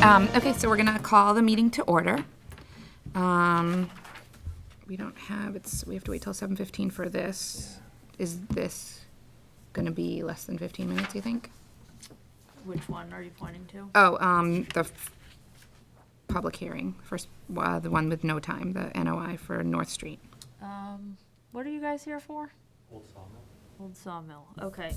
Okay, so we're gonna call the meeting to order. We don't have, we have to wait till 7:15 for this. Is this gonna be less than 15 minutes, you think? Which one are you pointing to? Oh, public hearing, first, the one with no time, the NOI for North Street. What are you guys here for? Old Sawmill. Old Sawmill, okay.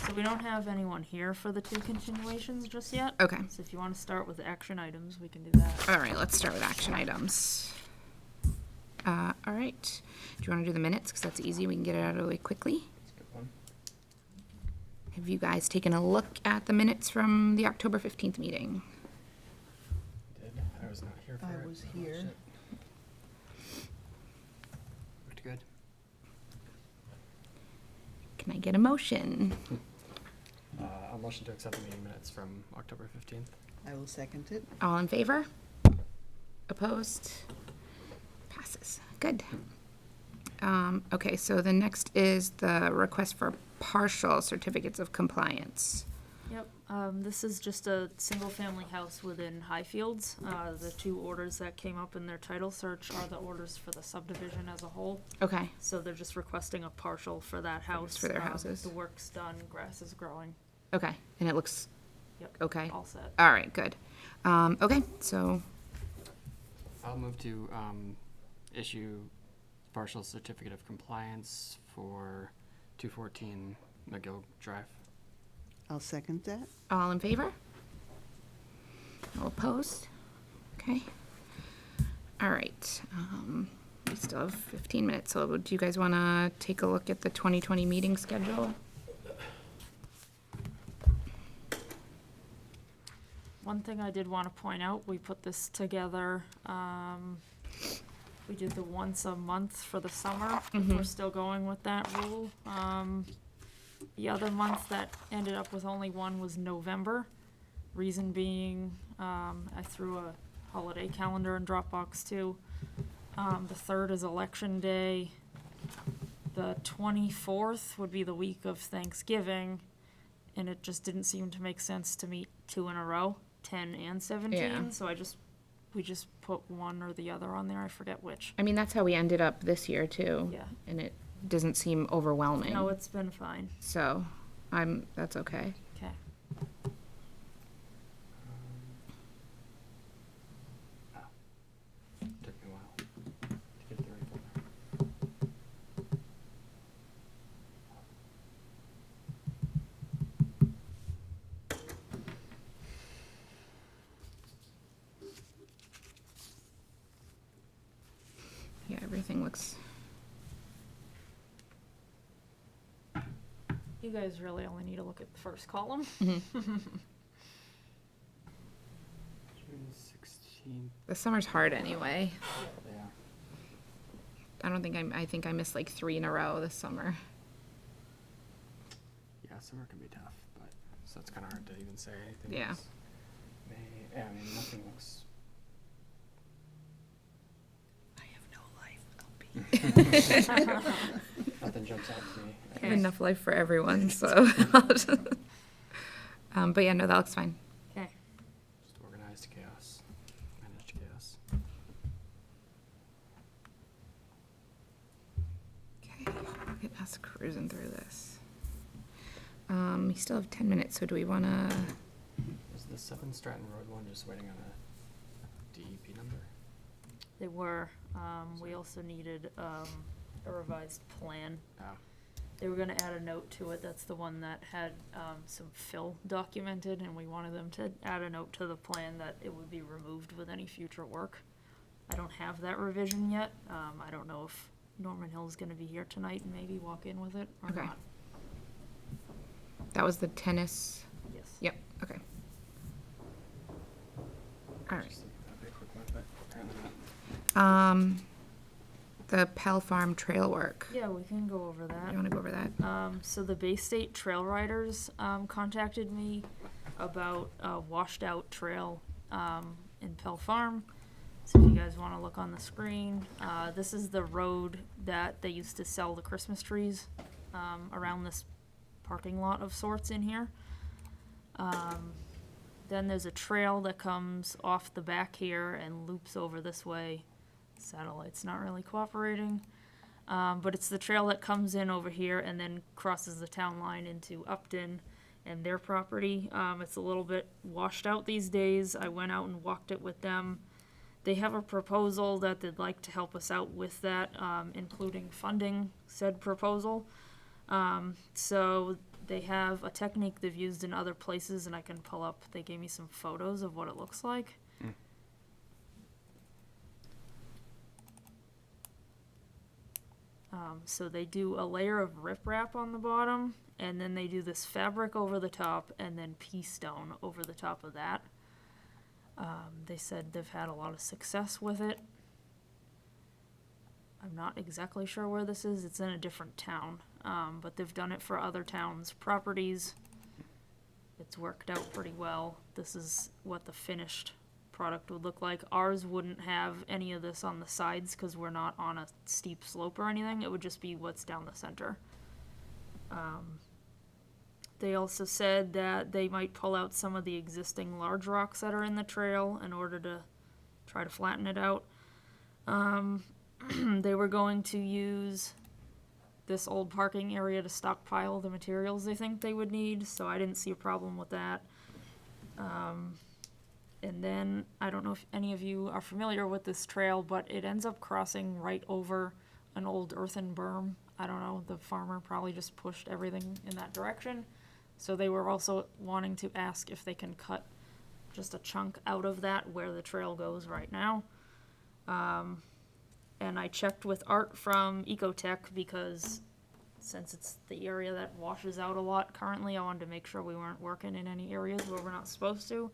So we don't have anyone here for the two continuations just yet. Okay. So if you want to start with action items, we can do that. All right, let's start with action items. All right. Do you want to do the minutes? Because that's easy. We can get it out of the way quickly. That's a good one. Have you guys taken a look at the minutes from the October 15th meeting? Did. I was not here for it. I was here. Shit. Looked good. Can I get a motion? I'll motion to accept the meeting minutes from October 15th. I will second it. All in favor? Opposed? Passes. Good. Okay, so the next is the request for partial certificates of compliance. Yep, this is just a single-family house within Highfields. The two orders that came up in their title search are the orders for the subdivision as a whole. Okay, So they're just requesting a partial for that house. for their houses. The work's done, grass is growing. okay, and it looks Yep. okay. All set. All right, good. Okay, so, I'll move to issue partial certificate of compliance for 214 McGill Drive. I'll second that. all in favor? All opposed? Okay. All right, we still have 15 minutes, so do you guys want to take a look at the 2020 meeting schedule? One thing I did want to point out, we put this together, we did the once a month for the summer. We're still going with that rule. The other month that ended up with only one was November. Reason being, I threw a holiday calendar in Dropbox too. The 3rd is election day. The 24th would be the week of Thanksgiving, and it just didn't seem to make sense to meet 2 in a row, 10 and 17. Yeah. So we just put one or the other on there. I forget which. I mean, that's how we ended up this year too. Yeah. And it doesn't seem overwhelming. No, it's been fine. So, that's okay. Okay. Took me a while to get the right folder. Yeah, everything looks, You guys really only need to look at the first column. June 16th. the summer's hard anyway. Yeah. I think I missed like 3 in a row this summer. Yeah, summer can be tough, but so it's kind of hard to even say anything. Yeah. else. Yeah, I mean, nothing looks. I have no life. I'll be. Nothing jumps out to me. I have enough life for everyone, so. But yeah, no, that looks fine. Okay. Just organized chaos, managed chaos. Okay, look at us cruising through this. We still have 10 minutes, so do we want to? Is the 7 Stratton Road one just waiting on a DEP number? They were. We also needed a revised plan. Oh, They were gonna add a note to it. That's the one that had some fill documented, and we wanted them to add a note to the plan that it would be removed with any future work. I don't have that revision yet. I don't know if Norman Hill's gonna be here tonight and maybe walk in with it or Okay. not. That was the tennis. Yes. Yep, okay. All right. just thinking that'd be a quick one, but apparently not. The Pell Farm trail work. Yeah, we can go over that. You want to go over that? So the Bay State Trail Riders contacted me about a washed out trail in Pell Farm. So if you guys want to look on the screen, this is the road that they used to sell the Christmas trees around this parking lot of sorts in here. Then there's a trail that comes off the back here and loops over this way. Satellite's not really cooperating. But it's the trail that comes in over here and then crosses the town line into Upton and their property. It's a little bit washed out these days. I went out and walked it with them. They have a proposal that they'd like to help us out with that, including funding said proposal. So they have a technique they've used in other places, and I can pull up, they gave me some photos of what it looks like. So they do a layer of riprap on the bottom, and then they do this fabric over the top, and then pea stone over the top of that. They said they've had a lot of success with it. I'm not exactly sure where this is. It's in a different town, but they've done it for other towns' properties. It's worked out pretty well. This is what the finished product would look like. Ours wouldn't have any of this on the sides because we're not on a steep slope or anything. It would just be what's down the center. They also said that they might pull out some of the existing large rocks that are in the trail in order to try to flatten it out. They were going to use this old parking area to stockpile the materials they think they would need, so I didn't see a problem with that. And then, I don't know if any of you are familiar with this trail, but it ends up crossing right over an old earthen berm. I don't know, the farmer probably just pushed everything in that direction. So they were also wanting to ask if they can cut just a chunk out of that where the trail goes right now. And I checked with Art from Ecotech because since it's the area that washes out a lot currently, I wanted to make sure we weren't working in any areas where we're not supposed to.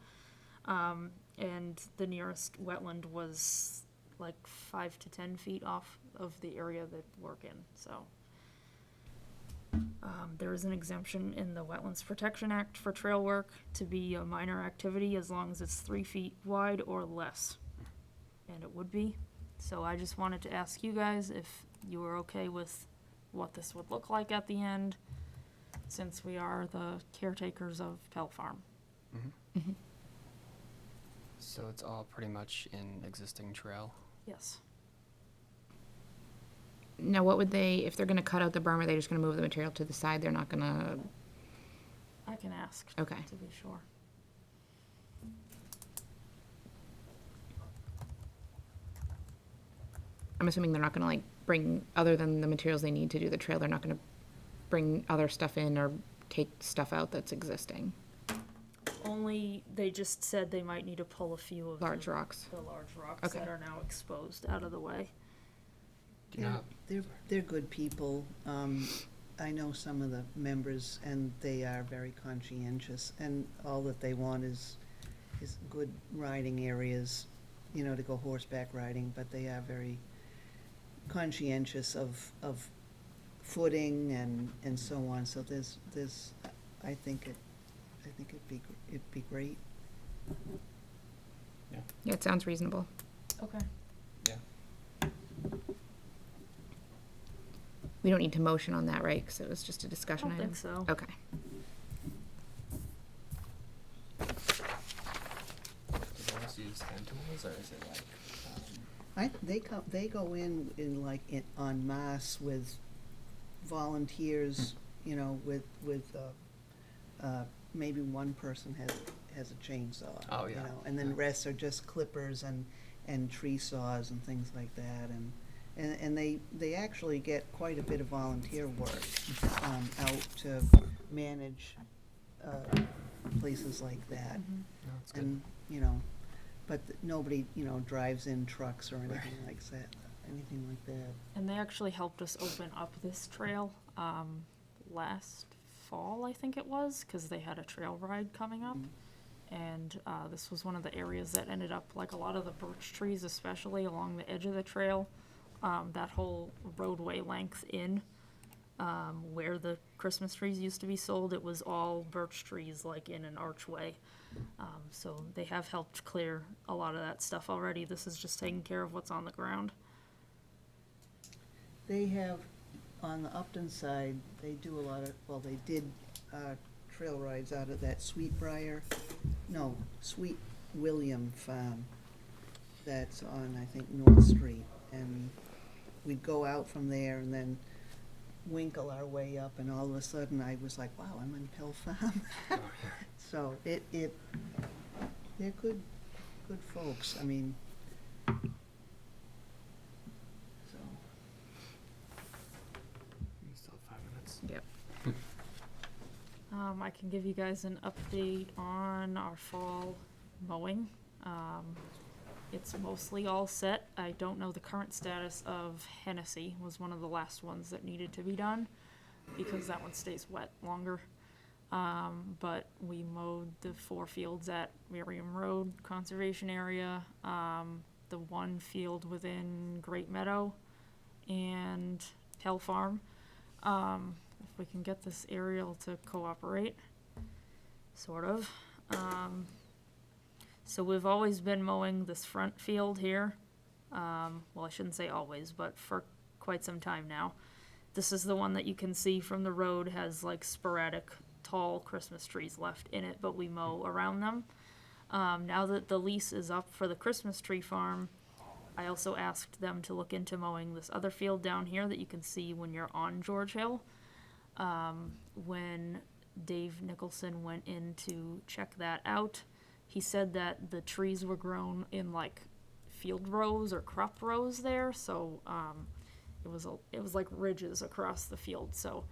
And the nearest wetland was like 5 to 10 feet off of the area that we're in, so. There is an exemption in the Wetlands Protection Act for trail work to be a minor activity as long as it's 3 feet wide or less. And it would be. So I just wanted to ask you guys if you were okay with what this would look like at the end, since we are the caretakers of Pell Farm. So it's all pretty much in existing trail. Yes. Now, what would they, if they're gonna cut out the berm, are they just gonna move the material to the side? They're not gonna, I can ask. Okay. To be sure. I'm assuming they're not gonna like bring, other than the materials they need to do the trail, they're not gonna bring other stuff in or take stuff out that's existing. Only, they just said they might need to pull a few of Large the, rocks. the large rocks Okay. that are now exposed out of the way. Do you know? They're good people. I know some of the members, and they are very conscientious, and all that they want is good riding areas, you know, to go horseback riding, but they are very conscientious of footing and so on, so there's, I think it'd be great. Yeah, it sounds reasonable. Okay. Yeah. We don't need to motion on that, right? Because it was just a I discussion don't item. think so. Okay. Do they also use hand tools, or is it like, They go in like en masse with volunteers, you know, with maybe one person has a chainsaw. Oh, You yeah. know, and then the Yeah. rest are just clippers and tree saws and things like that, and they actually get quite a bit of volunteer work out to manage places like that. Mhm. no, it's good. And, you know, but nobody, you know, drives in trucks or anything like that. And they actually helped us open up this trail last fall, I think it was, because they had a trail ride coming up. And this was one of the areas that ended up, like a lot of the birch trees, especially along the edge of the trail, that whole roadway length in, where the Christmas trees used to be sold, it was all birch trees, like in an archway. So they have helped clear a lot of that stuff already. This is just taking care of what's on the ground. They have, on the Upton side, they do a lot of, well, they did trail rides out of that Sweet William Farm that's on, I think, North Street. And we'd go out from there and then winkle our way up, and all of a sudden I was like, wow, I'm in Pill Farm. So they're good folks, I mean, so. We still have 5 minutes. Yep. I can give you guys an update on our fall mowing. It's mostly all set. I don't know the current status of Hennessy, was one of the last ones that needed to be done, because that one stays wet longer. But we mowed the 4 fields at Miriam Road Conservation Area, the 1 field within Great Meadow, and Pell Farm. If we can get this aerial to cooperate, sort of. So we've always been mowing this front field here. Well, I shouldn't say always, but for quite some time now. This is the one that you can see from the road, has like sporadic tall Christmas trees left in it, but we mow around them. Now that the lease is up for the Christmas tree farm, I also asked them to look into mowing this other field down here that you can see when you're on George Hill. When Dave Nicholson went in to check that out, he said that the trees were grown in like field rows or crop rows there, so it was like ridges across the field. So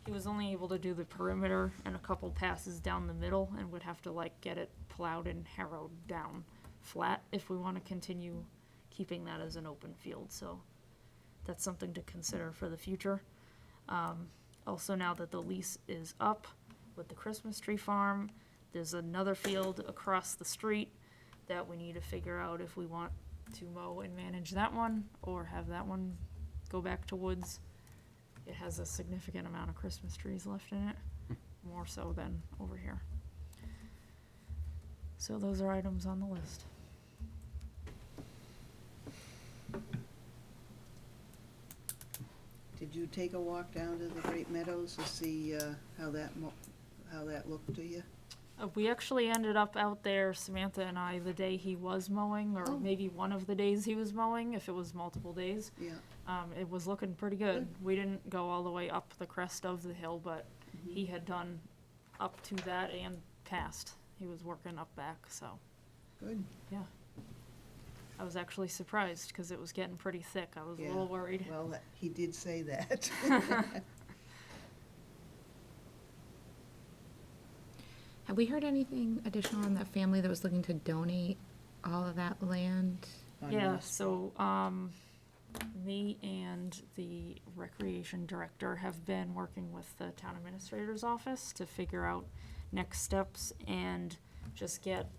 he was only able to do the perimeter and a couple passes down the middle, and would have to like get it plowed and harrowed down flat if we want to continue keeping that as an open field. So that's something to consider for the future. Also, now that the lease is up with the Christmas tree farm, there's another field across the street that we need to figure out if we want to mow and manage that one, or have that one go back to woods. It has a significant amount of Christmas trees left in it, more so than over here. So those are items on the list. Did you take a walk down to the Great Meadows to see how that looked to you? We actually ended up out there, Samantha and I, the day he was mowing, or Oh. maybe one of the days he was mowing, if it was multiple days. Yeah. It was looking pretty good. We didn't go all the way up the crest of the hill, but he had done up to that and past. He was working up back, so, Good. yeah. I was actually surprised, because it was getting pretty thick. I was a Yeah. little worried. Well, he did say that. Have we heard anything additional on that family that was looking to donate all of that land? On Yeah, North- so, me and the recreation director have been working with the town administrator's office to figure out next steps and just get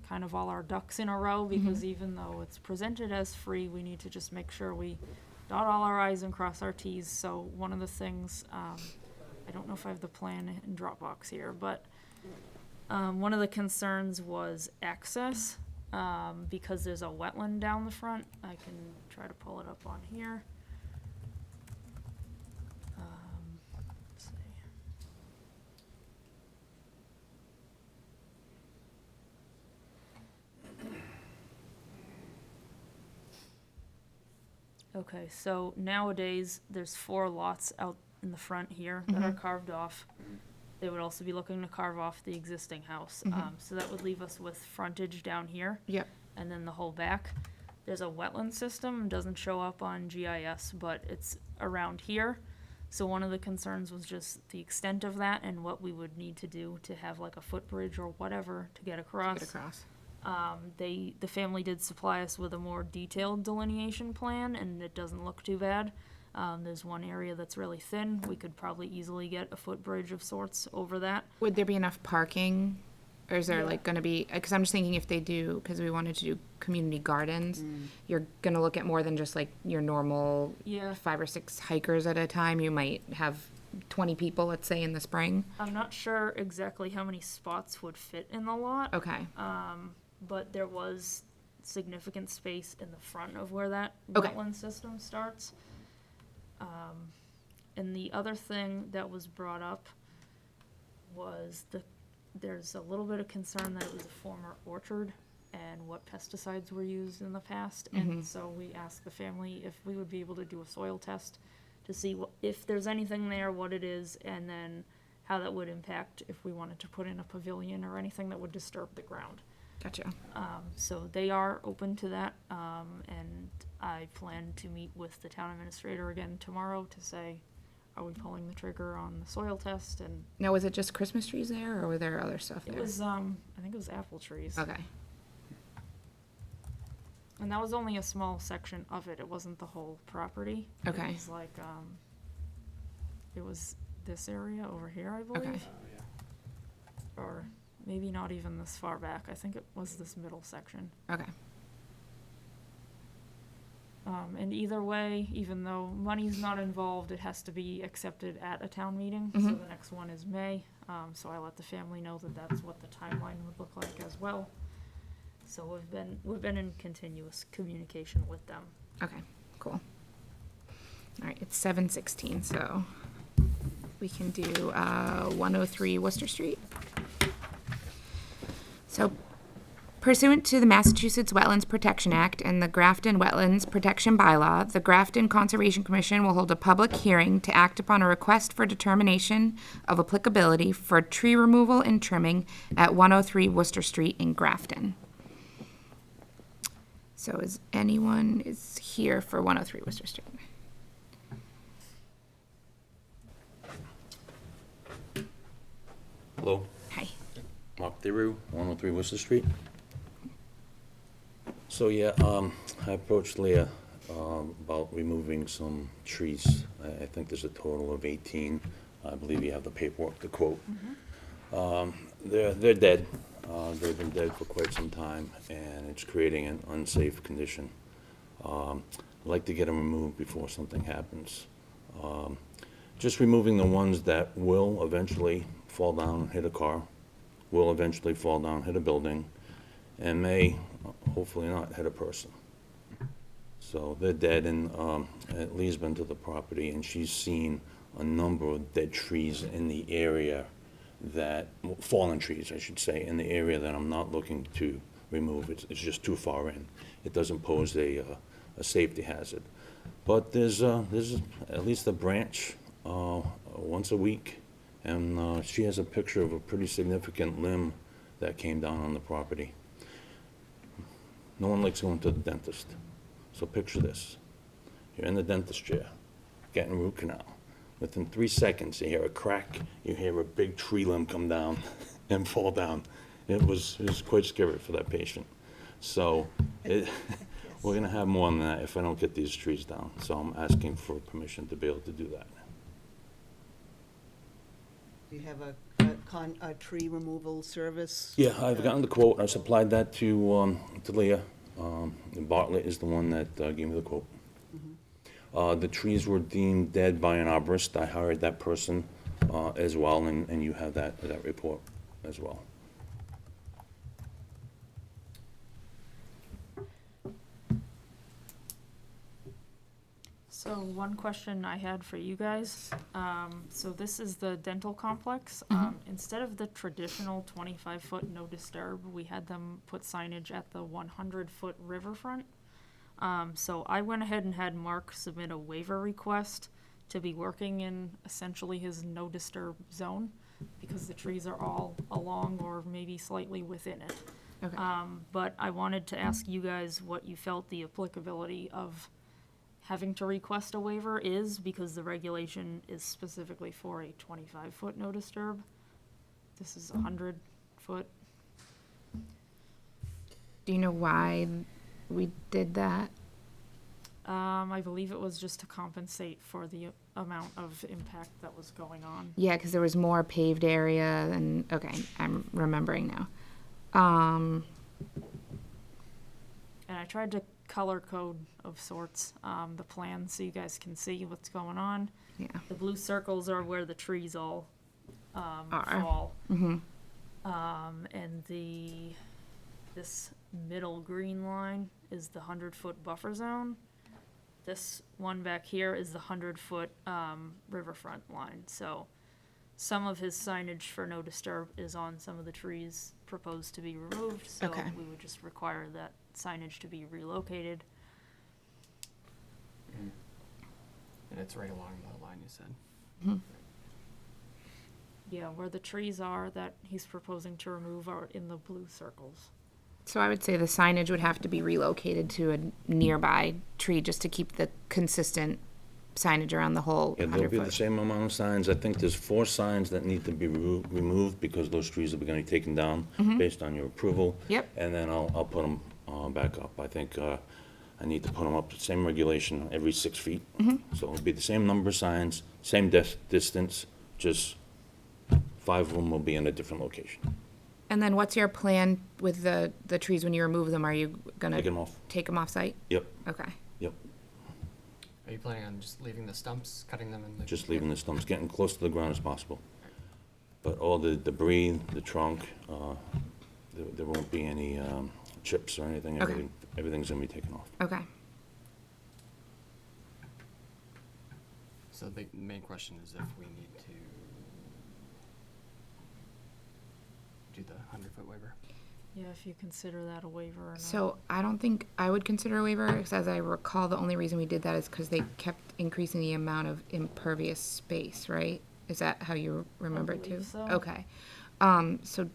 kind of all our ducks in a row, because even though it's presented as free, we need to just make sure we dot all our i's and cross our t's. So one of the things, I don't know if I have the plan in Dropbox here, but one of the concerns was access, because there's a wetland down the front. I can try to pull it up on here. Let's see. Okay, so nowadays, there's 4 lots out in the front here that are carved off. They would also be looking to carve off the existing house. So that would leave us with frontage down here. Yep. And then the whole back. There's a wetland system, doesn't show up on GIS, but it's around here. So one of the concerns was just the extent of that and what we would need to do to have like a footbridge or whatever to get across. Get across. The family did supply us with a more detailed delineation plan, and it doesn't look too bad. There's one area that's really thin. We could probably easily get a footbridge of sorts over that. Would there be enough parking? Or is there Yeah. like gonna be, because I'm just thinking if they do, because we wanted to do community gardens, you're gonna look at more than just like your normal Yeah. 5 or 6 hikers at a time. You might have 20 people, let's say, in the spring. I'm not sure exactly how many spots would fit in the lot, Okay. but there was significant space in the front of where that Okay. wetland system starts. And the other thing that was brought up was there's a little bit of concern that it was a former orchard and what pesticides were used in the past. And so we asked the family if we would be able to do a soil test to see if there's anything there, what it is, and then how that would impact if we wanted to put in a pavilion or anything that would disturb the ground. Gotcha. So they are open to that, and I plan to meet with the town administrator again tomorrow to say, are we pulling the trigger on the soil test? And Now, was it just Christmas trees there, or were there other stuff it there? was, I think it was apple trees. Okay. And that was only a small section of it. It wasn't the whole property. Okay. It was like, it was this area over here, I believe. Okay. Or maybe not even this far back. I think it was this middle section. Okay. And either way, even though money's not involved, it has to be accepted at a town meeting. So the next one is May. So I let the family know that that's what the timeline would look like as well. So we've been in continuous communication with them. Okay, cool. All right, it's 7:16, so we can do 103 Worcester Street. So pursuant to the Massachusetts Wetlands Protection Act and the Grafton Wetlands Protection Bylaw, the Grafton Conservation Commission will hold a public hearing to act upon a request for determination of applicability for tree removal and trimming at 103 Worcester Street in Grafton. So is anyone here for 103 Worcester Street? Hello, Hi. Mark Theroux, 103 Worcester Street. So yeah, I approached Leah about removing some trees. I think there's a total of 18. I believe you have the paperwork to quote. They're dead. They've been dead for quite some time, and it's creating an unsafe condition. I'd like to get them removed before something happens. Just removing the ones that will eventually fall down, hit a car, will eventually fall down, hit a building, and may, hopefully not, hit a person. So they're dead, and Lee's been to the property, and she's seen a number of dead trees in the area that, fallen trees, I should say, in the area that I'm not looking to remove. It's just too far in. It doesn't pose a safety hazard. But there's at least a branch once a week, and she has a picture of a pretty significant limb that came down on the property. No one likes going to the dentist. So picture this. You're in the dentist chair, getting a root canal. Within 3 seconds, you hear a crack, you hear a big tree limb come down and fall down. It was quite scary for that patient. So we're gonna have more than that if I don't get these trees down. So I'm asking for permission to be able to do that. Do you have a tree removal service? Yeah, I've gotten the quote. I supplied that to Leah. Bartlett is the one that gave me the quote. The trees were deemed dead by an arborist. I hired that person as well, and you have that report as well. So one question I had for you guys, so this is the dental complex. Instead of the traditional 25-foot no disturb, we had them put signage at the 100-foot riverfront. So I went ahead and had Mark submit a waiver request to be working in essentially his no disturb zone because the trees are all along or maybe slightly within it. Okay. But I wanted to ask you guys what you felt the applicability of having to request a waiver is, because the regulation is specifically for a 25-foot no disturb. This is 100-foot. Do you know why we did that? I believe it was just to compensate for the amount of impact that was going on. Yeah, because there was more paved area and, okay, I'm remembering now. And I tried to color code of sorts, the plan so you guys can see what's going on. Yeah. The blue circles are where the trees all fall. Mm-hmm. And this middle green line is the 100-foot buffer zone. This one back here is the 100-foot riverfront line. So some of his signage for no disturb is on some of the trees proposed to be removed, so Okay. we would just require that signage to be relocated. And it's right along the line you said. Yeah, where the trees are that he's proposing to remove are in the blue circles. So I would say the signage would have to be relocated to a nearby tree just to keep the consistent signage around the whole Yeah, there'll be the 100-foot. same amount of signs. I think there's 4 signs that need to be removed because those trees are gonna be taken down based on your approval. Yep. And then I'll put them back up. I think I need to put them up to the same regulation every 6 feet. So it'll be the same number of signs, same distance, just 5 of them will be in a different location. And then what's your plan with the trees when you remove them? Are you gonna Take them off. take them off site? Yep, Okay. yep. Are you planning on just leaving the stumps, cutting them in the? Just leaving the stumps, getting close to the ground as possible. But all the debris, the trunk, there won't be any chips or anything. Okay. Everything's gonna be taken off. Okay. So the main question is if we need to do the 100-foot waiver. Yeah, if you consider that a waiver or not. So I don't think I would consider a waiver, because as I recall, the only reason we did that is because they kept increasing the amount of impervious space, right? Is that how you remember it too? believe so. Okay. So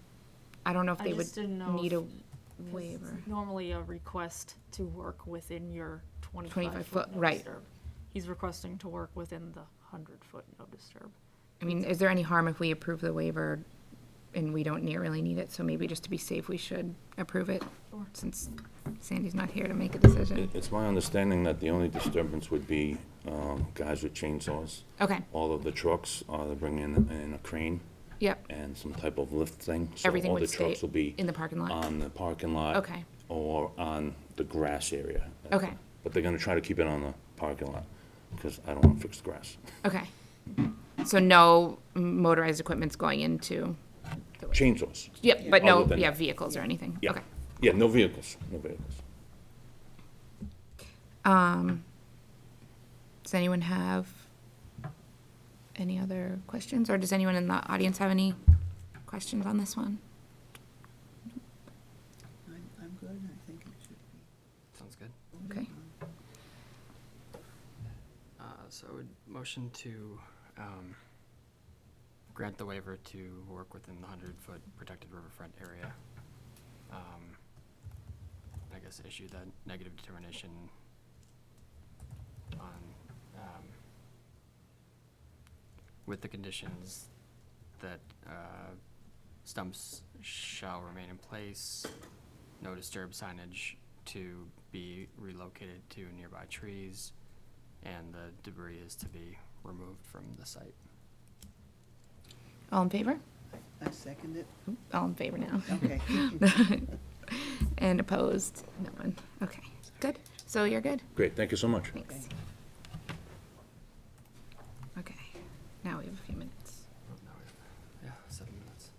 I don't know if I they would just didn't know need if- a 'cause waiver. it's normally a request to work within your 25 25 foot foot, no right. disturb. He's requesting to work within the 100-foot no disturb. I mean, is there any harm if we approve the waiver and we don't really need it? So maybe just to be safe, we should approve it, Sure. since Sandy's not here to make a decision. It's my understanding that the only disturbance would be guys with chainsaws. Okay, All of the trucks, they're bringing in a crane yep, and some type of lift thing. So everything all the would stay trucks will be in the parking lot. on the parking lot. Okay, Or on the grass area. Okay. But they're gonna try to keep it on the parking lot, because I don't wanna fix the grass. okay. So no motorized equipment's going into, Chainsaws. yep, but no, Other than- yeah, vehicles or anything? Yeah. Okay. Yeah, no vehicles, no vehicles. Does anyone have any other questions, or does anyone in the audience have any questions on this one? I'm good, I think it should be. Sounds good. Okay. So I would motion to grant the waiver to work within the 100-foot protected riverfront area. I guess issue that negative determination on, with the conditions that stumps shall remain in place, no disturb signage to be relocated to nearby trees, and the debris is to be removed from the site. All in favor? I second it. All in favor now. Okay. And opposed? No one. Okay, good. So you're good? Great, thank you so much. Thanks. Okay, now we have a few minutes. Oh, now we have, 7 minutes.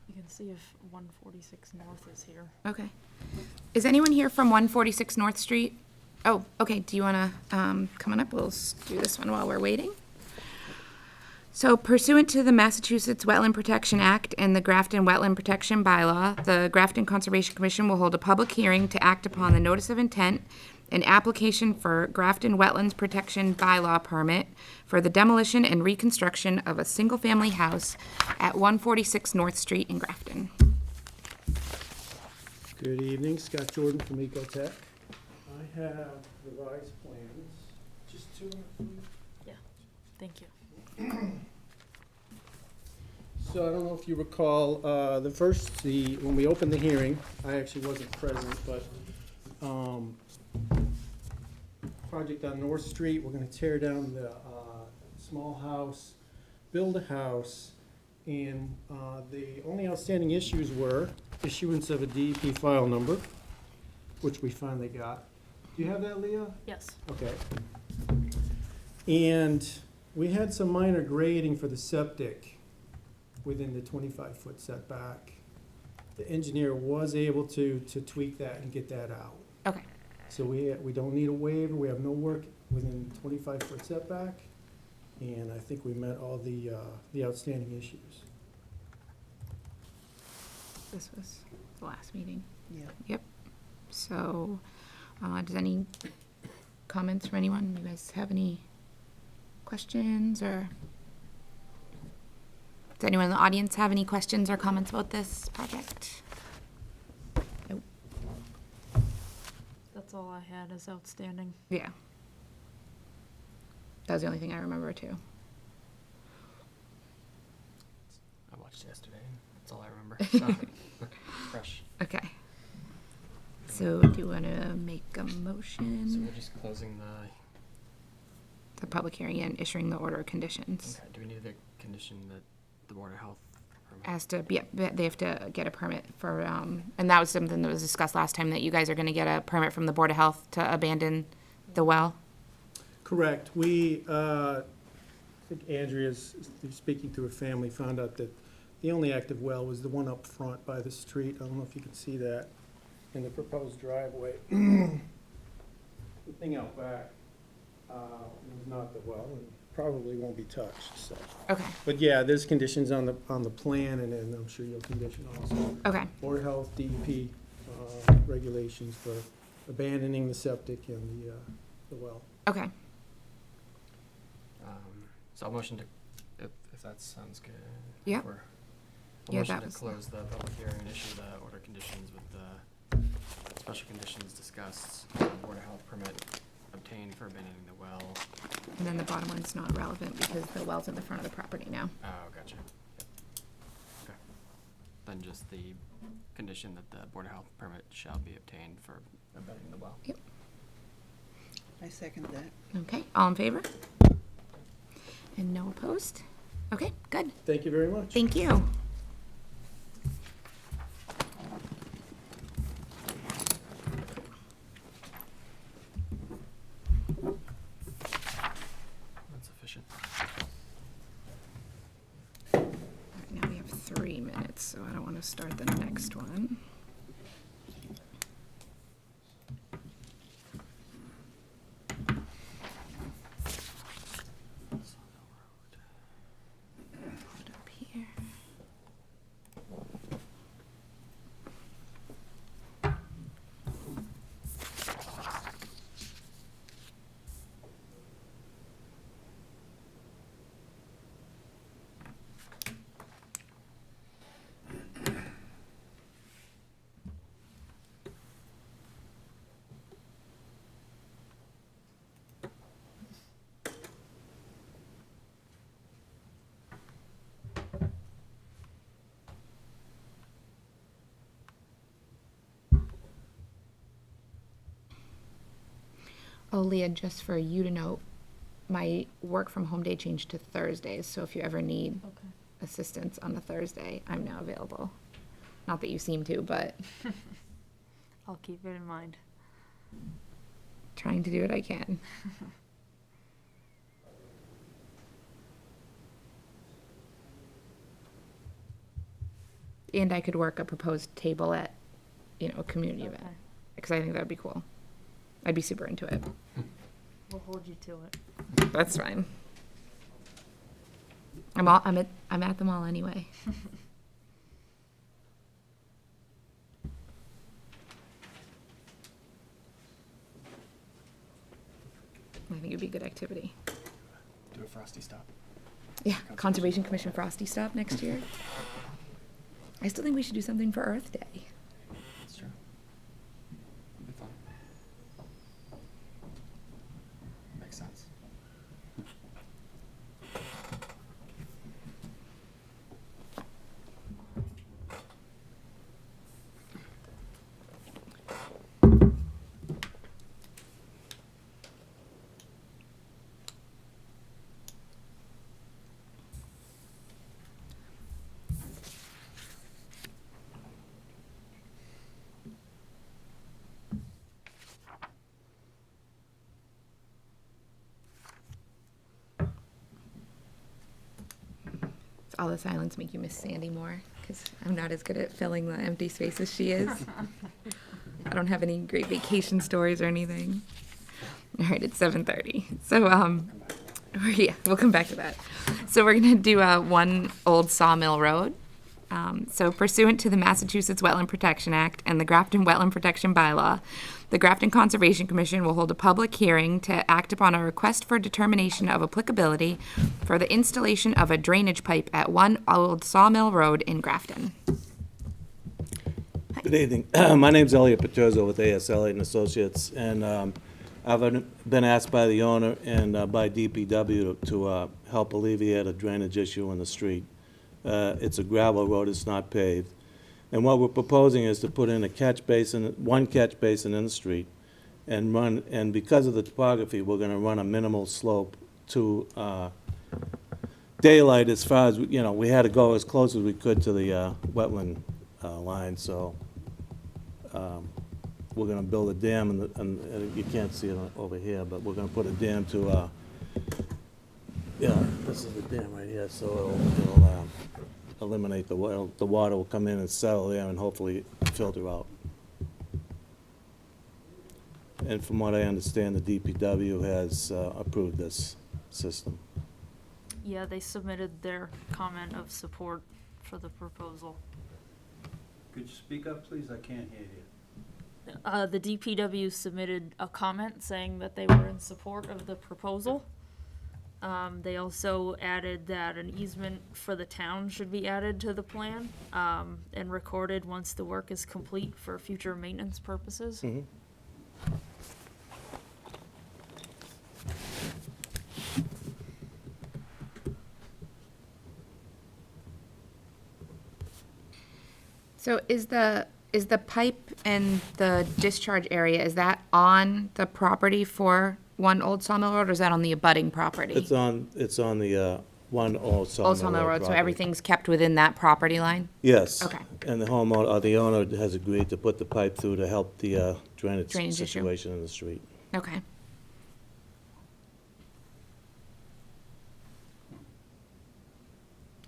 You can see if 146 North is here. Okay. Is anyone here from 146 North Street? Oh, okay, do you want to come on up? We'll do this one while we're waiting. So pursuant to the Massachusetts Wetland Protection Act and the Grafton Wetland Protection Bylaw, the Grafton Conservation Commission will hold a public hearing to act upon the notice of intent and application for Grafton Wetlands Protection Bylaw permit for the demolition and reconstruction of a single-family house at 146 North Street in Grafton. Good evening, Scott Jordan from Ecotech. I have revised plans, just two. Yeah, thank you. So I don't know if you recall, when we opened the hearing, I actually wasn't present, but, project on North Street, we're gonna tear down the, small house, build a house, and, the only outstanding issues were issuance of a DEP file number, which we finally got. Do you have that, Leah? Yes. Okay. And we had some minor grading for the septic within the 25-foot setback. the engineer was able to tweak that and get that out. Okay, So we don't need a waiver, we have no work within 25-foot setback, and I think we met all the outstanding issues. this was the last meeting. Yeah. So, does any comments from anyone? You guys have any questions, or does anyone in the audience have any questions or comments about this project? Nope. That's all I had as outstanding. Yeah. That was the only thing I remember too. I watched yesterday. That's all I remember. So, fresh. Okay. So do you want to make a So motion? we're just closing The public hearing and issuing the order of conditions. okay, do we need the condition that the Board of Health permit? Has to be, they have to get a permit for, and that was something that was discussed last time, that you guys are gonna get a permit from the Board of Health to abandon the well? Correct. We, I think Andrea's, speaking through a family, found out that the only active well was the one up front by the street. I don't know if you can see that in the proposed driveway. The thing out back was not the well and probably won't be touched, so. Okay, But yeah, there's conditions on the plan, and then I'm sure you'll condition also. okay, Board of Health, DEP regulations for abandoning the septic and the well. okay. So I'll motion to, if that sounds good. Yep. I'll Yeah, motion that to was- close the public hearing and issue the order conditions with the special conditions discussed. Board of Health permit obtained for abandoning the well. And then the bottom one's not relevant because the well's in the front of the property now. Oh, gotcha. Yep. Okay. Then just the condition that the Board of Health permit shall be obtained for abandoning the well. I second that. Okay, all in favor? And no opposed? Okay, good. Thank you very much. Thank you. That's efficient. All right, now we have 3 minutes, so I don't want to start the next one. Put it up here. Oh, Leah, just for you to know, my work from home day changed to Thursdays, so if you ever need Okay. assistance on a Thursday, I'm now available. Not that you seem to, but I'll keep it in mind. trying to do what I can. And I could work a proposed table at, a community event, Okay. because I think that'd be cool. I'd be super into it. We'll hold you to it. That's fine. I'm at them all anyway. I think it'd be a good activity. Do a frosty stop. Yeah, Conservation Commission Frosty Stop next year. I still think we should do something for Earth Day. That's true. It'll be fun. Makes sense. Does all the silence make you miss Sandy more? because I'm not as good at filling the empty space as she is. I don't have any great vacation stories or anything. All right, it's 7:30. So, yeah, we'll come back to that. So we're gonna do One Old Sawmill Road. So pursuant to the Massachusetts Wetland Protection Act and the Grafton Wetland Protection Bylaw, the Grafton Conservation Commission will hold a public hearing to act upon a request for determination of applicability for the installation of a drainage pipe at One Old Sawmill Road in Grafton. Good evening. My name's Elliot Paterzo with ASL and Associates, and I've been asked by the owner and by DPW to help alleviate a drainage issue in the street. It's a gravel road, it's not paved. And what we're proposing is to put in a catch basin, one catch basin in the street, and because of the topography, we're gonna run a minimal slope to daylight as far as, we had to go as close as we could to the wetland line, so we're gonna build a dam, and you can't see it over here, but we're gonna put a dam to, this is the dam right here, so it'll eliminate the water will come in and settle there and hopefully filter out. And from what I understand, the DPW has approved this system. Yeah, they submitted their comment of support for the proposal. Could you speak up, please? I can't hear you. The DPW submitted a comment saying that they were in support of the proposal. They also added that an easement for the town should be added to the plan, and recorded once the work is complete for future maintenance purposes. Mhm. So is the pipe and the discharge area, is that on the property for One Old Sawmill Road, or is that on the abutting property? It's on the One Old Sawmill Old Sawmill Road, so property. everything's kept within that property line? Yes. Okay. And the homeowner, or the owner has agreed to put the pipe through to help the drainage Drainage issue. situation in the street. Okay.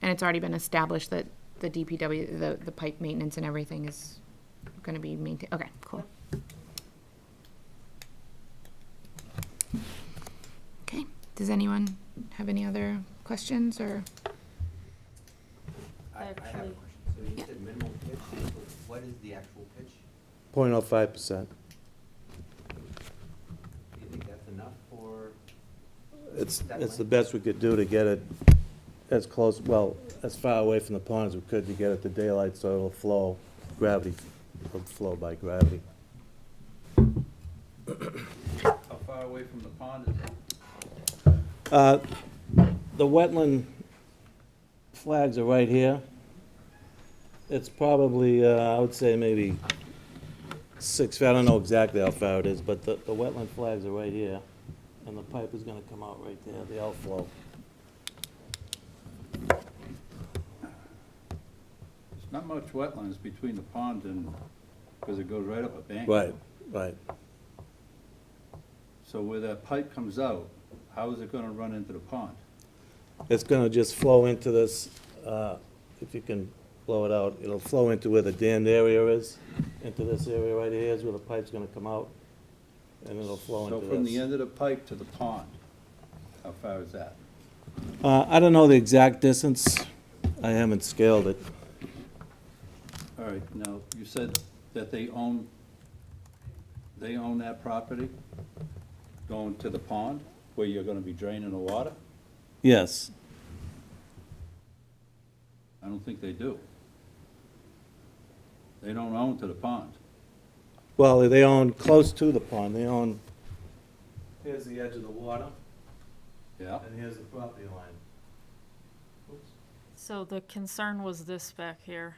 And it's already been established that the DPW, the pipe maintenance and everything is gonna be maintained, okay, cool. Okay, does anyone have any other questions, or? I have a Actually- question. So you said minimal pitch, what is the actual pitch? 0.05%. Do you think that's enough for? It's that the length? best we could do to get it as close, well, as far away from the pond as we could to get it to daylight so it'll flow, it'll flow by gravity. How far away from the pond is it? The wetland flags are right here. It's probably, I would say maybe 6 feet, I don't know exactly how far it is, but the wetland flags are right here. And the pipe is gonna come out right there, the outflow. There's not much wetlands between the pond and, because it goes right up a bank. Right, right. So where that pipe comes out, how is it gonna run into the pond? It's gonna just flow into this, if you can blow it out, it'll flow into where the dammed area is, into this area right here is where the pipe's gonna come out, and it'll flow into So this. from the end of the pipe to the pond, how far is that? I don't know the exact distance, I haven't scaled it. All right, now, you said that they own that property going to the pond where you're gonna be draining the water? Yes, I don't think they do. They don't own to the pond. well, they own close to the pond, they own, here's the edge of the water, Yeah? and here's the property line. Oops. So the concern was this back here.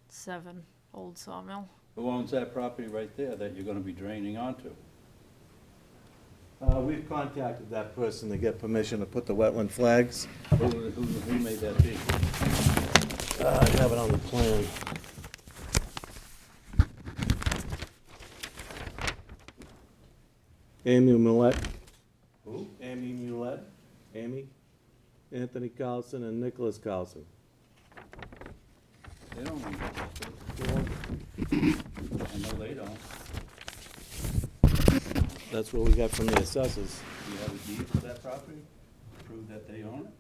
7 Old Sawmill. Who owns that property right there that you're gonna be draining onto? We've contacted that person to get permission to put the wetland flags. Who made that be? I have it on the plan. Amy Millette. Who? Amy Millette. Amy? Anthony Carlson and Nicholas Carlson. They don't own that property. I know they don't. That's what we got from the assessors. Do you have a deed for that property? Prove that they own it?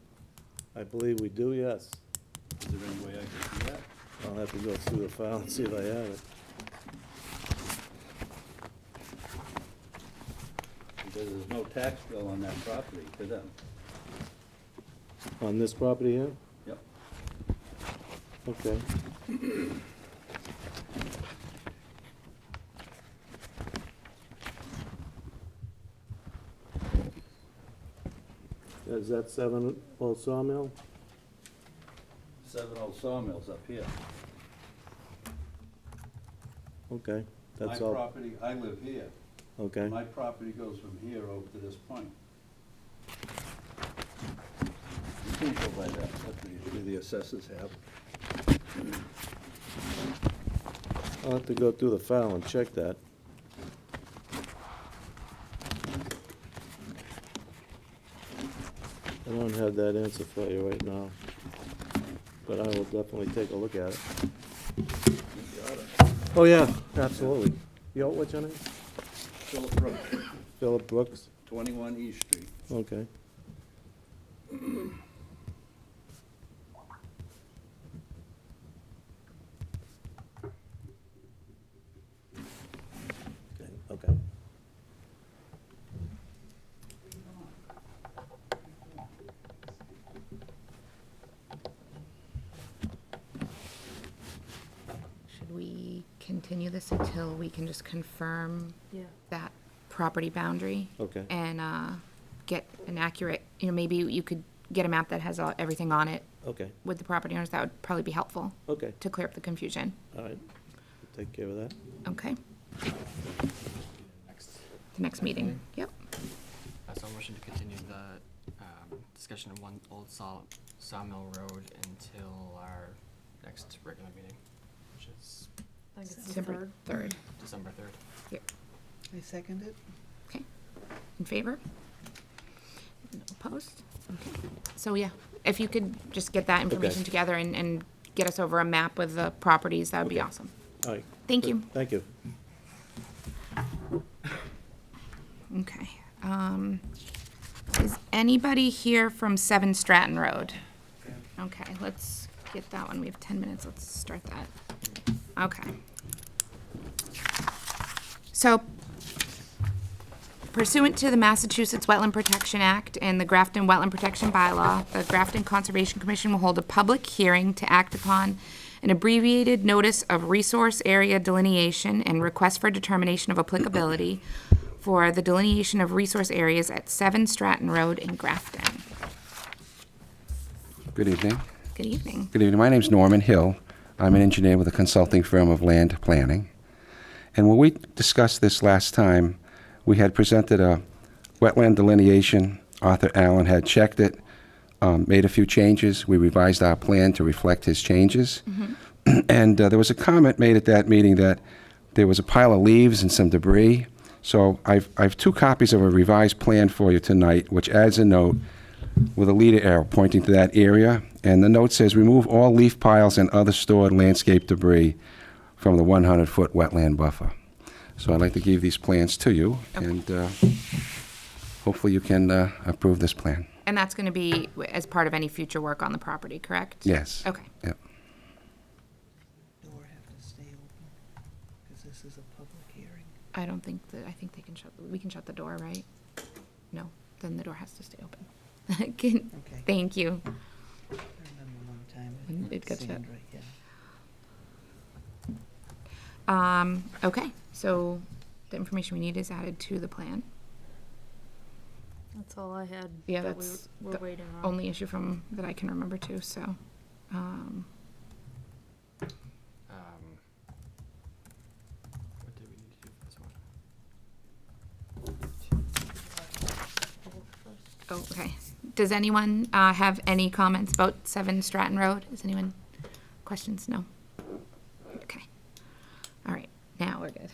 I believe we do, yes. Is there any way I can see that? I'll have to go through the file and see if I have it. Because there's no tax bill on that property to them. On this property here? Yep. Okay. Is that 7 Old Sawmill? 7 Old Sawmills up here. Okay, My that's all. property, I live here. Okay, My property goes from here over to this point. You can't go by that, that's the issue the assessors have. I'll have to go through the file and check that. I don't have that answer for you right now, but I will definitely take a look at it. Oh, yeah, absolutely. Yo, what's your name? Philip Brooks, Philip Brooks? 21 East Street. Okay. Okay. Should we continue this until we can just confirm Yeah. that property boundary? Okay. And get an accurate, maybe you could get a map that has everything on it Okay, with the property owners. That would probably be helpful okay, to clear up the confusion. all right. We'll take care of that. Okay, Next. the next meeting. Yep. So I'm wishing to continue the discussion of 1 Old Sawmill Road until our next regular meeting, which is I think it's the December 3rd. 3rd. December 3rd. Yep. I second it. Okay. In favor? No opposed? Okay. So, yeah, if you could just get that information Okay. together and get us over a map with the properties, that would be Okay. awesome. All right. Thank Good. you. Thank you. Okay. Is anybody here from 7 Stratton Road? Okay, let's get that one. We have 10 minutes. Let's start that. Okay. So pursuant to the Massachusetts Wetland Protection Act and the Grafton Wetland Protection Bylaw, the Grafton Conservation Commission will hold a public hearing to act upon an abbreviated notice of resource area delineation and request for determination of applicability for the delineation of resource areas at 7 Stratton Road in Grafton. Good evening. Good evening. Good evening. My name's Norman Hill. I'm an engineer with a consulting firm of land planning. And when we discussed this last time, we had presented a wetland delineation. Arthur Allen had checked it, made a few changes. We revised our plan to reflect his changes. And there was a comment made at that meeting that there was a pile of leaves and some debris. So I've 2 copies of a revised plan for you tonight, which adds a note with a leader arrow pointing to that area. And the note says, remove all leaf piles and other stored landscape debris from the 100-foot wetland buffer. So I'd like to give these plans to you, and hopefully you can approve this plan. And that's going to be as part of any future work on the property, correct? Yes. Okay. Yep. Door have to stay open, because this is a public hearing. I don't think that, I think we can shut the door, right? No, then the door has to stay open. Okay. Thank you. I remember one time When with it got shut. Sandra, yeah. Okay, so the information we need is added to the plan. That's all I had. Yeah, that that's we're the waiting on. only issue that I can remember too, so. What did we need to do for this one? Oh, okay. Does anyone have any comments about 7 Stratton Road? Is anyone, questions? No? Okay. All right, now we're good.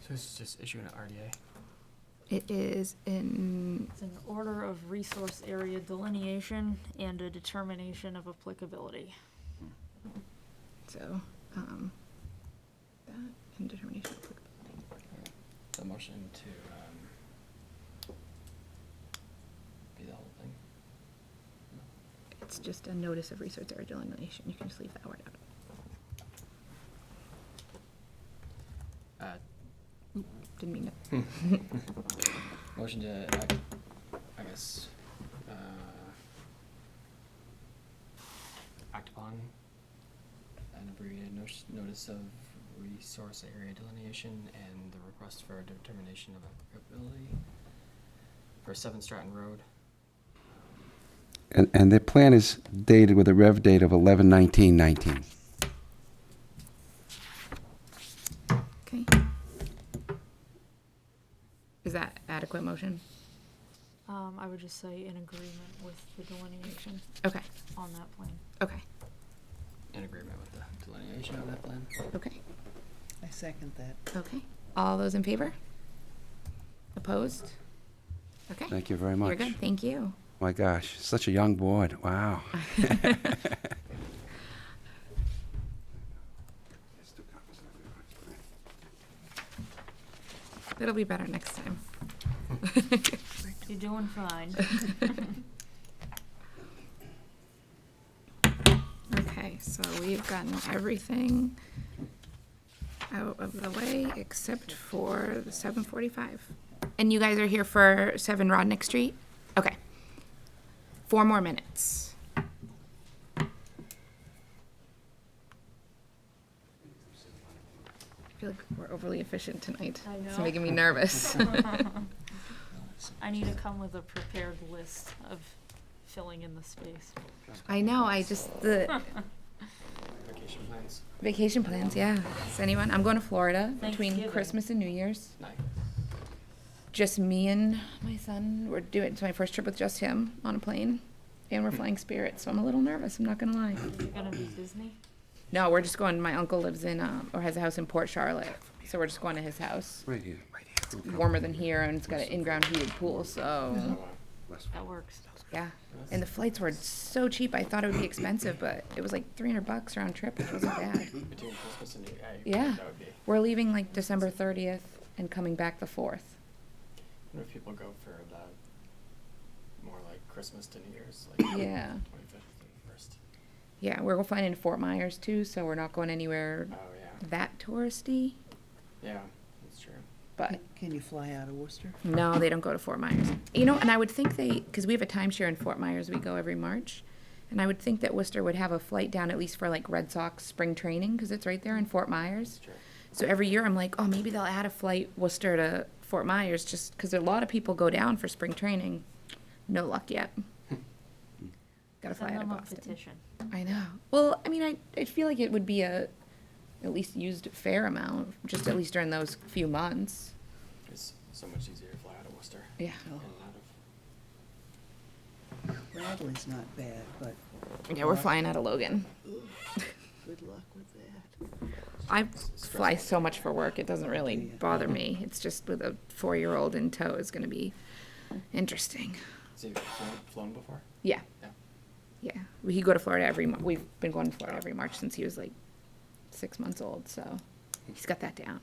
So this is just issuing an RDA. It is in, It's an order of resource area delineation and a determination of applicability. so, that and determination of applicability. The motion to, be the whole thing. It's just a notice of resource area delineation. You can just leave that word out. Didn't mean to. Motion to, I guess, act upon an abbreviated notice of resource area delineation and the request for a determination of applicability for 7 Stratton Road. And the plan is dated with a rev date of 11/19/19. Okay. Is that adequate motion? I would just say in agreement with the delineation Okay, on that plan. okay, In agreement with the delineation of that plan. okay, I second that. okay. All those in favor? Opposed? Okay. Thank you very much. You're good, thank you. My gosh, such a young board. Wow. It'll be better next time. You're doing fine. Okay, so we've gotten everything out of the way except for the 7:45. And you guys are here for 7 Rodnick Street? Okay. 4 more minutes. I feel like we're overly efficient tonight. I It's know. making me nervous. I need to come with a prepared list of filling in the space. I know, I just, the Vacation plans. vacation plans, yeah. Is anyone, I'm going to Florida between Thanksgiving. Christmas and New Year's. Nice. Just me and my son. We're doing, it's my first trip with just him on a plane. And we're flying Spirit, so I'm a little nervous, I'm not gonna lie. Is it gonna be Disney? No, we're just going, my uncle lives in, or has a house in Port Charlotte, so we're just going to his house. Right here. It's warmer than here, and it's got an in-ground heated pool, so, That works. yeah. And the flights were so cheap, I thought it would be expensive, but it was like $300 round trip, which wasn't bad. Between Christmas and New Year. Yeah. That would be. We're leaving like December 30th and coming back the 4th. What if people go for the more like Christmas to New Year's, like Yeah. 25th and 1st? Yeah, we're flying into Fort Myers too, so we're not going anywhere Oh, yeah. that touristy, Yeah, that's true. but Can you fly out of Worcester? no, they don't go to Fort Myers. You know, and I would think because we have a timeshare in Fort Myers, we go every March. And I would think that Worcester would have a flight down at least for like Red Sox spring training, because it's right there in Fort Myers. Sure. So every year I'm like, oh, maybe they'll add a flight Worcester to Fort Myers, just because a lot of people go down for spring training. No luck yet. Gotta fly Send out of them a Boston. petition. I know. Well, I mean, I feel like it would be at least used a fair amount, just at least during those few months. It's so much easier to fly out of Worcester. Yeah. In and out of. Bradley's not bad, but Yeah, we're flying out of Logan. good luck with that. I fly so much for work, it doesn't really bother me. It's just with a 4-year-old in tow is gonna be interesting. Has he flown before? Yeah. Yeah. Yeah. We go to Florida we've been going to Florida every March since he was like 6 months old, so he's got that down.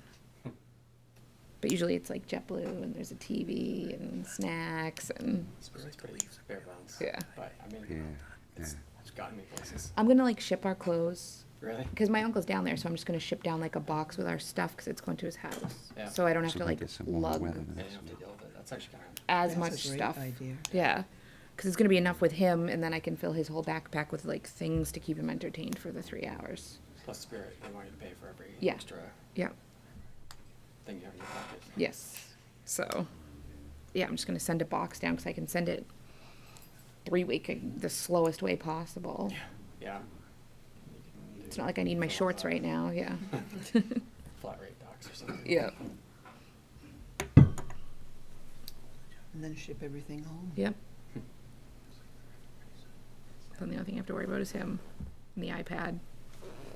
But usually it's like JetBlue and there's a TV and snacks and, It's pretty bare bones. yeah. But I mean, Yeah, it's gotten me places. I'm gonna like ship our clothes. Really? Because my uncle's down there, so I'm just gonna ship down like a box with our stuff, because it's going to his house. Yeah. So I don't have So to we like get some warmer lug weather than And you this. don't have to deal with it. That's actually kind of. as That's a much great stuff. idea. Yeah, because it's gonna be enough with him, and then I can fill his whole backpack with like things to keep him entertained for the 3 hours. Plus Spirit, they want you to pay for every Yeah. extra Yeah. thing you have in your pocket. Yes. So, yeah, I'm just gonna send a box down, because I can send it 3-week, the slowest way possible. Yeah. It's not like I need my shorts right now. Yeah. Flat rate docs or something. Yeah. And then ship everything home. Yep. Then the only thing I have to worry about is him and the iPad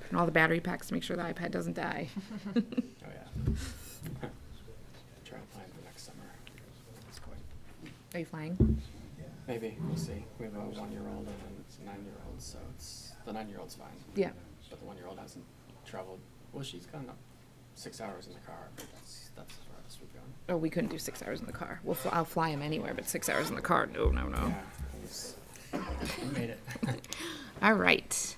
and all the battery packs to make sure the iPad doesn't die. Oh, yeah. Try to plan for next summer. Are you flying? Maybe, we'll see. We have a 1-year-old and a 9-year-old, so it's, the 9-year-old's fine. Yeah. But the 1-year-old hasn't traveled, well, she's gone up 6 hours in the car, but that's the farthest we've gone. Oh, we couldn't do 6 hours in the car. I'll fly him anywhere, but 6 hours in the car, no. Yeah, we made it. All right.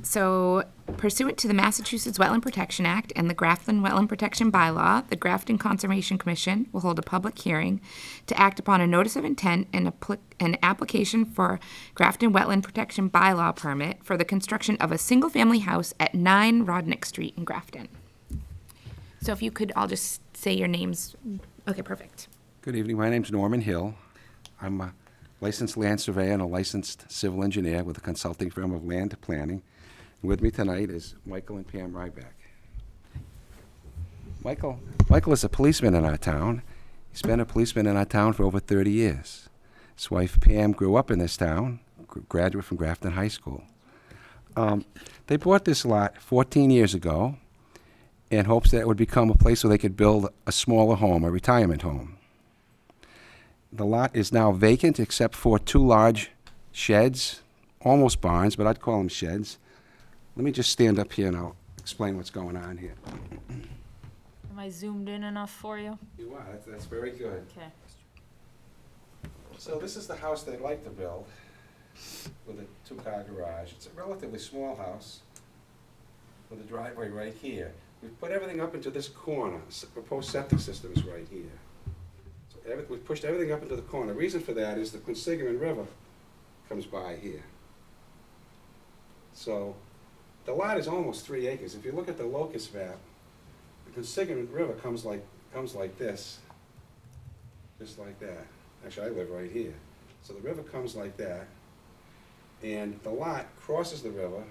So pursuant to the Massachusetts Wetland Protection Act and the Grafton Wetland Protection Bylaw, the Grafton Conservation Commission will hold a public hearing to act upon a notice of intent and an application for Grafton Wetland Protection Bylaw permit for the construction of a single-family house at 9 Rodnick Street in Grafton. So if you could all just say your names. Okay, perfect. Good evening, my name's Norman Hill. I'm a licensed land surveyor and a licensed civil engineer with a consulting firm of Land Planning. With me tonight is Michael and Pam Ryback. Michael is a policeman in our town. He's been a policeman in our town for over 30 years. His wife Pam grew up in this town, graduate from Grafton High School. They bought this lot 14 years ago in hopes that it would become a place where they could build a smaller home, a retirement home. The lot is now vacant except for 2 large sheds, almost barns, but I'd call them sheds. Let me just stand up here and I'll explain what's going on here. Am I zoomed in enough for you? You are, that's very good. Okay. So this is the house they'd like to build with a 2-car garage. It's a relatively small house with a driveway right here. We've put everything up into this corner. Proposed septic system is right here. So we've pushed everything up into the corner. The reason for that is the Quinsigamon River comes by here. So the lot is almost 3 acres. If you look at the locus map, the Quinsigamon River comes like this, just like that. Actually, I live right here. So the river comes like that, and the lot crosses the river,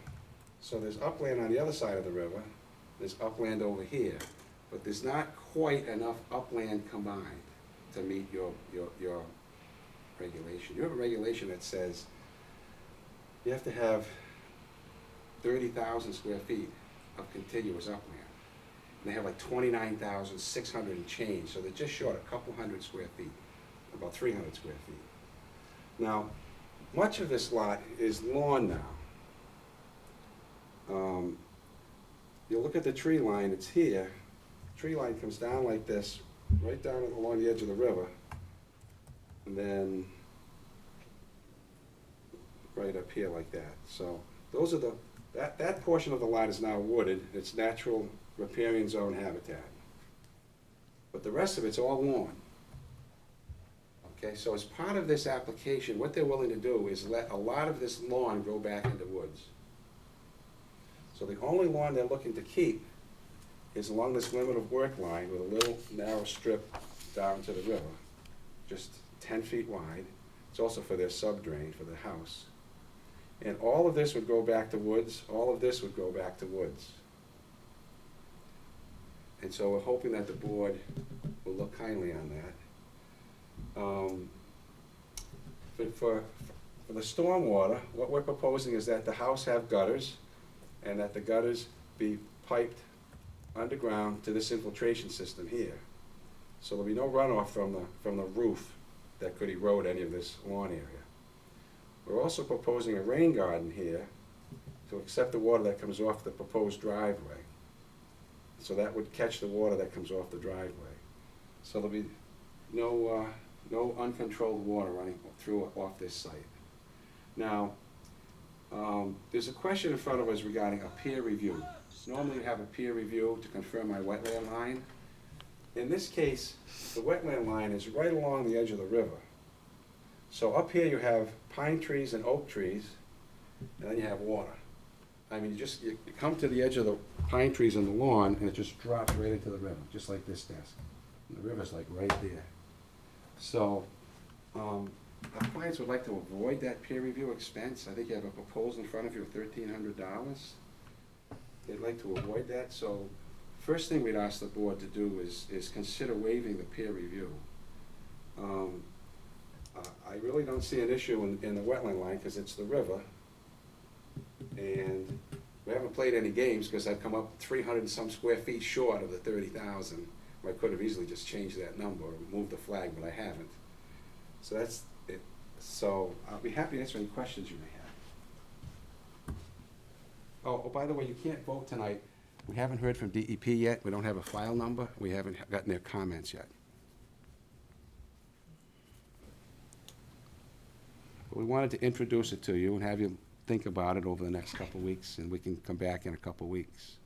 so there's upland on the other side of the river, there's upland over here, but there's not quite enough upland combined to meet your regulation. You have a regulation that says you have to have 30,000 square feet of contiguous upland. And they have like 29,600 and change, so they're just short a couple hundred square feet, about 300 square feet. Now, much of this lot is lawn now. You look at the tree line, it's here. Tree line comes down like this, right down along the edge of the river, and then right up here like that. So those are that portion of the lot is now wooded. It's natural riparian zone habitat. But the rest of it's all lawn. Okay, so as part of this application, what they're willing to do is let a lot of this lawn grow back into woods. So the only lawn they're looking to keep is along this limit of work line with a little narrow strip down to the river, just 10 feet wide. It's also for their sub-drain for the house. And all of this would go back to woods, all of this would go back to woods. And so we're hoping that the board will look kindly on that. For the stormwater, what we're proposing is that the house have gutters, and that the gutters be piped underground to this infiltration system here. So there'll be no runoff from the roof that could erode any of this lawn area. We're also proposing a rain garden here to accept the water that comes off the proposed driveway. So that would catch the water that comes off the driveway. So there'll be no uncontrolled water running through off this site. Now, there's a question in front of us regarding a peer review. Normally we have a peer review to confirm my wetland line. In this case, the wetland line is right along the edge of the river. So up here you have pine trees and oak trees, and then you have water. I mean, you come to the edge of the pine trees and the lawn, and it just drops right into the river, just like this does. And the river's like right there. So, our clients would like to avoid that peer review expense. I think you have a proposal in front of you of $1,300. They'd like to avoid that, so first thing we'd ask the board to do is consider waiving the peer review. I really don't see an issue in the wetland line because it's the river, and we haven't played any games because I've come up 300 and some square feet short of the 30,000. I could have easily just changed that number or moved the flag, but I haven't. So that's it. So I'll be happy to answer any questions you may have. Oh, by the way, you can't vote tonight. We haven't heard from DEP yet. We don't have a file number. We haven't gotten their comments yet. But we wanted to introduce it to you and have you think about it over the next couple of weeks, and we can come back in a couple of weeks.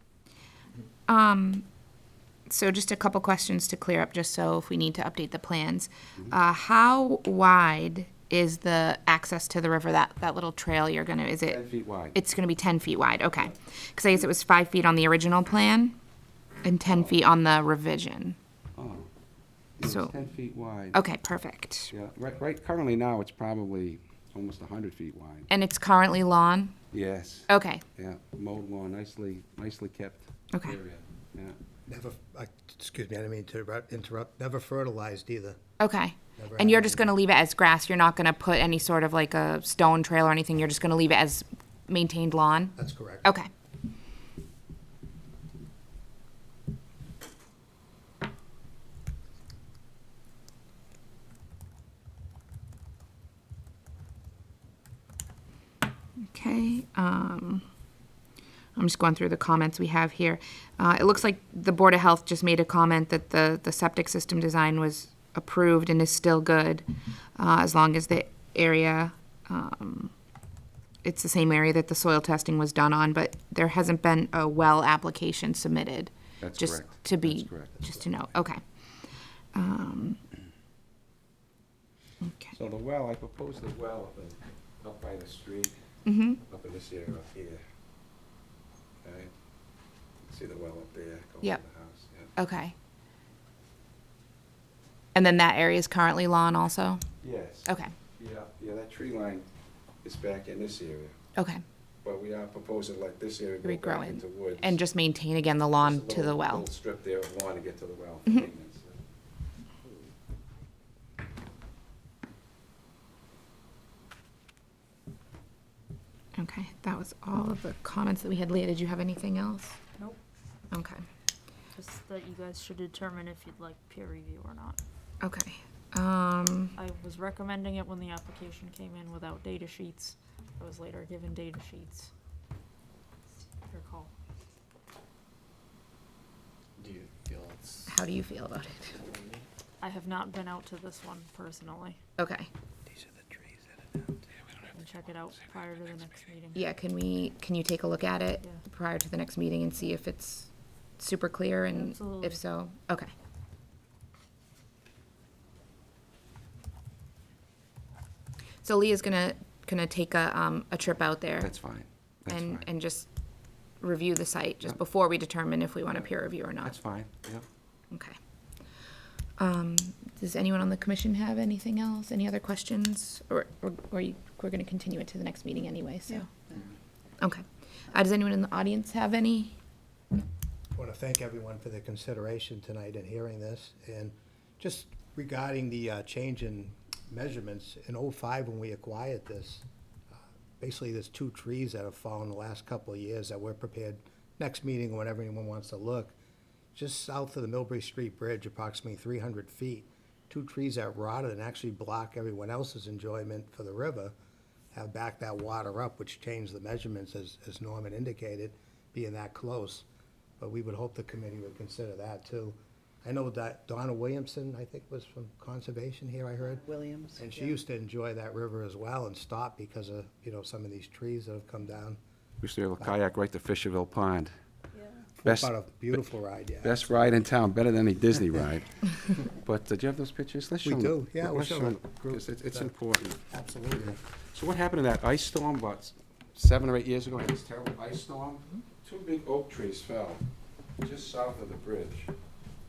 So just a couple questions to clear up, just so if we need to update the plans. How wide is the access to the river, that little trail you're gonna, is it? 10 feet wide. It's gonna be 10 feet wide, okay. Because I guess it was 5 feet on the original plan and 10 feet on the revision. Oh, it's So- 10 feet wide. Okay, perfect. Yeah, right, currently now, it's probably almost 100 feet wide. And it's currently lawn? Yes, Okay, yeah, mowed lawn, nicely kept okay. area, yeah. Never, excuse me, I didn't mean to interrupt, never fertilized either. Okay. Never And you're had just any. gonna leave it as grass? You're not gonna put any sort of like a stone trail or anything? You're just gonna leave it as maintained lawn? That's correct. Okay. Okay, I'm just going through the comments we have here. It looks like the Board of Health just made a comment that the septic system design was approved and is still good, as long as the area, it's the same area that the soil testing was done on, but there hasn't been a well application submitted. That's Just correct. to be, That's correct. just to know, okay. Okay, So the well, I proposed the well up by the street, mm-hmm, up in this area up here. Okay? See the well up there, going Yep. to the house, yeah. okay. And then that area is currently lawn also? Yes. Okay, Yeah, that tree line is back in this area, okay. but we are proposing like this area go back Regrowing. into woods. And just maintain again the lawn Just a to the little- well? Little strip there of lawn to get to the well for Mhm. maintenance. Okay, that was all of the comments that we had. Leah, did you have anything else? Nope. Okay, Just that you guys should determine if you'd like peer review or not. okay. I was recommending it when the application came in without data sheets. I was later given data sheets. Your call. Do you feel it's? How do you feel about it? I have not been out to this one personally. Okay, These are the trees that are down. I'll check it out prior to the next meeting. yeah, can you take a look at it Yeah. prior to the next meeting and see if it's super clear, and Absolutely. if so, okay. So Leah's gonna take a trip out there That's fine, that's fine. and just review the site, just Yep. before we determine if we want a peer review or not. That's fine, yeah. Okay. Does anyone on the commission have anything else? Any other questions? Or we're gonna continue it to the next meeting anyway, so. Yeah. Okay. Does anyone in the audience have any? I want to thank everyone for their consideration tonight in hearing this. And just regarding the change in measurements, in '05 when we acquired this, basically there's 2 trees that have fallen the last couple of years that we're prepared, next meeting, whenever anyone wants to look, just south of the Millbury Street Bridge, approximately 300 feet, 2 trees that rotted and actually block everyone else's enjoyment for the river, have backed that water up, which changed the measurements, as Norman indicated, being that close. But we would hope the committee would consider that too. I know that Donna Williamson, I think, was from Conservation here, I heard. Williams. And she yeah. used to enjoy that river as well and stopped because of, some of these trees that have come down. We used to be able to kayak right to Fisherville Pond. Yeah. Best, About a beautiful ride, yeah. best ride in town, better than any Disney ride. But, do you have those pictures? Let's show We them. do, yeah, we'll Let's show show the them, group 'cause it's that- important. Absolutely. So what happened in that ice storm about 7 or 8 years ago? Had this terrible ice storm. 2 big oak trees fell just south of the bridge.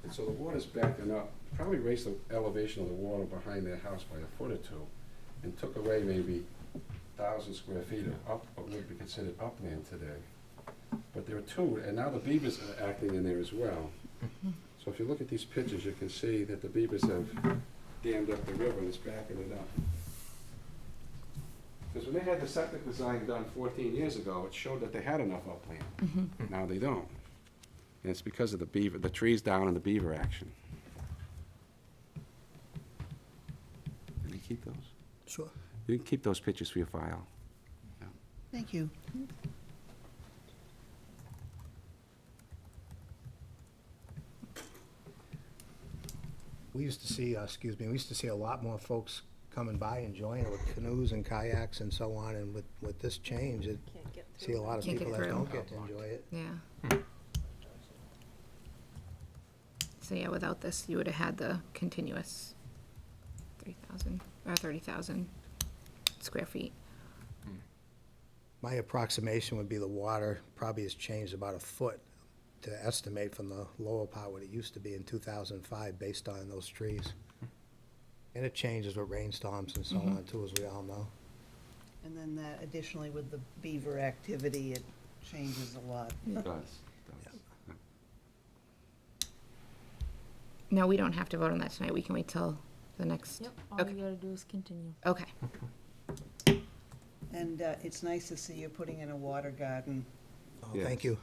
And so the water's backing up, probably raised the elevation of the water behind their house by a foot or 2, and took away maybe 1,000 square feet of what would be considered upland today. But there are 2, and now the beavers are acting in there as well. So if you look at these pictures, you can see that the beavers have dammed up the river and it's backing it up. Because when they had the septic design done 14 years ago, it showed that they had enough upland. Now they don't. And it's because of the beaver, the trees down and the beaver action. Can you keep those? Sure. You can keep those pictures for your file. Thank you. We used to see, we used to see a lot more folks coming by enjoying it with canoes and kayaks and so on, and with this change, it, see a lot of Can't get people that through. don't get to enjoy it. Yeah. So yeah, without this, you would have had the continuous 3,000, or 30,000 square feet. My approximation would be the water probably has changed about a foot to estimate from the lower part what it used to be in 2005 based on those trees. And it changes with rainstorms and so on too, as we all know. And then that additionally with the beaver activity, it changes a lot. It does. No, we don't have to vote on that tonight. We can wait till the next. Yep, all Okay. you gotta do is continue. Okay. And it's nice to see you putting in a water garden. Oh, Yes. thank you.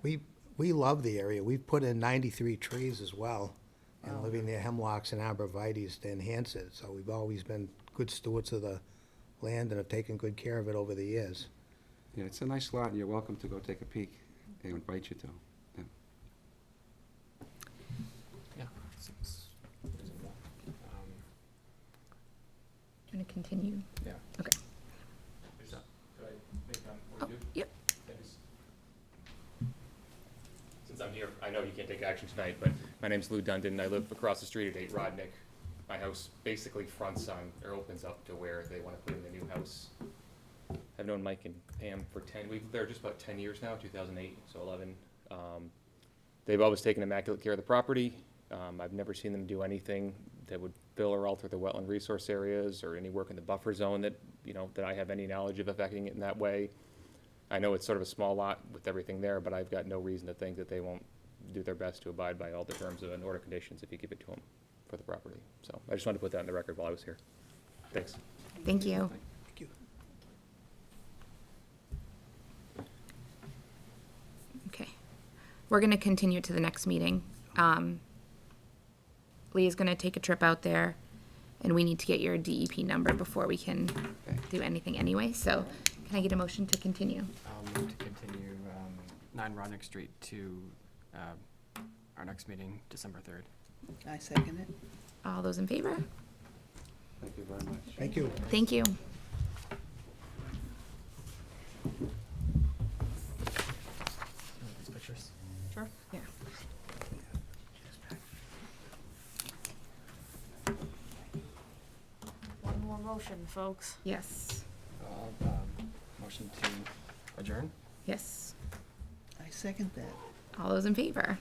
Yeah. We love the area. We've put in 93 trees as well, and Wow. living near hemlocks and arborvitaes to enhance it. So we've always been good stewards of the land and have taken good care of it over the years. Yeah, it's a nice lot, and you're welcome to go take a peek. They invite you to. Yeah. Yeah. seems reasonable. Do you want to continue? Yeah. Okay. So- Could I make a Oh, comment or two? yep. Thanks. Since I'm here, I know you can't take action tonight, but my name's Lou Dundon. I live across the street at 8 Rodnick. My house basically fronts on, or opens up to where they want to put in the new house. I've known Mike and Pam for we've lived there just about 10 years now, 2008, so 11. They've always taken immaculate care of the property. I've never seen them do anything that would fill or alter the wetland resource areas or any work in the buffer zone that, that I have any knowledge of affecting it in that way. I know it's sort of a small lot with everything there, but I've got no reason to think that they won't do their best to abide by all the terms of an order conditions if you give it to them for the property. So I just wanted to put that on the record while I was here. Thanks. Thank you. Thank you. Okay. We're going to continue to the next meeting. Lee is going to take a trip out there, and we need to get your DEP number before we can do anything anyway. So can I get a motion to continue? I'll move to continue 9 Rodnick Street to our next meeting, December 3rd. I second it. All those in favor? Thank you very much. Thank you. Thank you. These pictures. Sure. Yeah. One more motion, folks. Yes. Motion to adjourn? Yes. I second that. All those in favor?